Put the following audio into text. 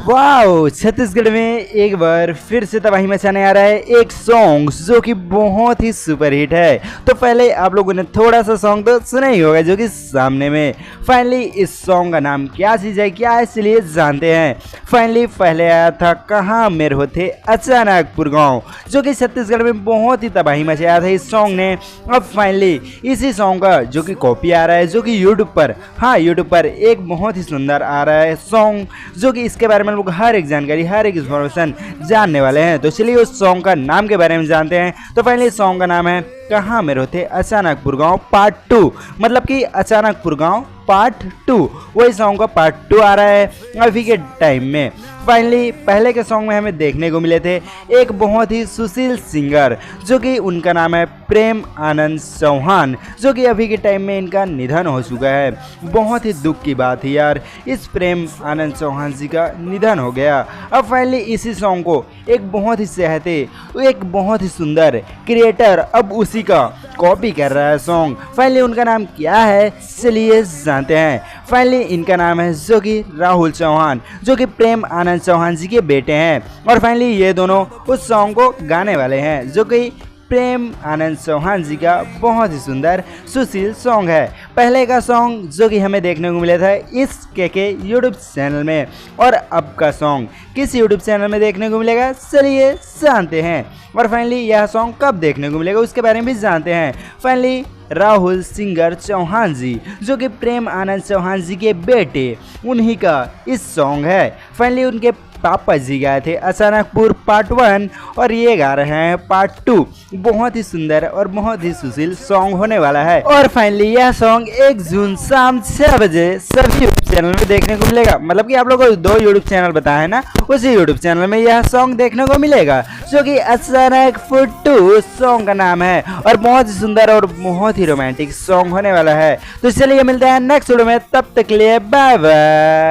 Wow, Chhattisgarh में एक बार फिर से तबाही मचाने आ रहा है एक सॉन्ग जो कि बहुत ही सुपर हिट है। तो पहले आप लोगों ने थोड़ा सा सॉन्ग तो सुना ही होगा जो कि सामने में। फाइनली इस सॉन्ग का नाम क्या चीज़ है, क्या है, इसलिए जानते हैं। फाइनली पहले आया था कहाँ मेरे होते अचानकपुर गाँव, जो कि छत्तीसगढ़ में बहुत ही तबाही मचाया था इस सॉन्ग ने। अब फाइनली इसी सॉन्ग का जो कि कॉपी आ रहा है, जो कि यूट्यूब पर, हाँ यूट्यूब पर एक बहुत ही सुंदर आ रहा है सॉन्ग, जो कि इसके बारे में लोग हर एक जानकारी, हर एक इन्फॉर्मेशन जानने वाले हैं। तो चलिए उस सॉन्ग का नाम के बारे में जानते हैं। तो फाइनली सॉन्ग का नाम है कहाँ मेरे होते अचानकपुर गाँव पार्ट 2, मतलब कि अचानकपुर गाँव पार्ट 2। वही सॉन्ग का पार्ट 2 आ रहा है अभी के टाइम में। फाइनली पहले के सॉन्ग में हमें देखने को मिले थे एक बहुत ही सुशील सिंगर, जो कि उनका नाम है प्रेम आनंद चौहान, जो कि अभी के टाइम में इनका निधन हो चुका है। बहुत ही दुख की बात है यार, इस प्रेम आनंद चौहान जी का निधन हो गया। अब फाइनली इसी सॉन्ग को एक बहुत ही सेहते, एक बहुत ही सुंदर क्रिएटर अब उसी का कॉपी कर रहा है सॉन्ग। फाइनली उनका नाम क्या है, चलिए जानते हैं। फाइनली इनका नाम है जो कि राहुल चौहान, जो कि प्रेम आनंद चौहान जी के बेटे हैं। और फाइनली ये दोनों उस सॉन्ग को गाने वाले हैं, जो कि प्रेम आनंद चौहान जी का बहुत ही सुंदर सुशील सॉन्ग है। पहले का सॉन्ग जो कि हमें देखने को मिला था इस के यूट्यूब चैनल में, और अब का सॉन्ग किस यूट्यूब चैनल में देखने को मिलेगा, चलिए जानते हैं। और फाइनली यह सॉन्ग कब देखने को मिलेगा उसके बारे में भी जानते हैं। फाइनली राहुल सिंगर चौहान जी, जो कि प्रेम आनंद चौहान जी के बेटे, उन्हीं का इस सॉन्ग है। फाइनली उनके पापा जी गाए थे अचानकपुर पार्ट 1, और ये गा रहे हैं पार्ट 2। बहुत ही सुंदर और बहुत ही सुशील सॉन्ग होने वाला है। और फाइनली यह सॉन्ग 1 जून शाम 6 बजे सभी यूट्यूब चैनल में देखने को मिलेगा। मतलब कि आप लोगों को 2 यूट्यूब चैनल बताया है ना, उसी यूट्यूब चैनल में यह सॉन्ग देखने को मिलेगा, जो कि अचानकपुर 2 सॉन्ग का नाम है। और बहुत ही सुंदर और बहुत ही रोमांटिक सॉन्ग होने वाला है। तो चलिए मिलते हैं नेक्स्ट वीडियो में, तब तक के लिए बाय बाय।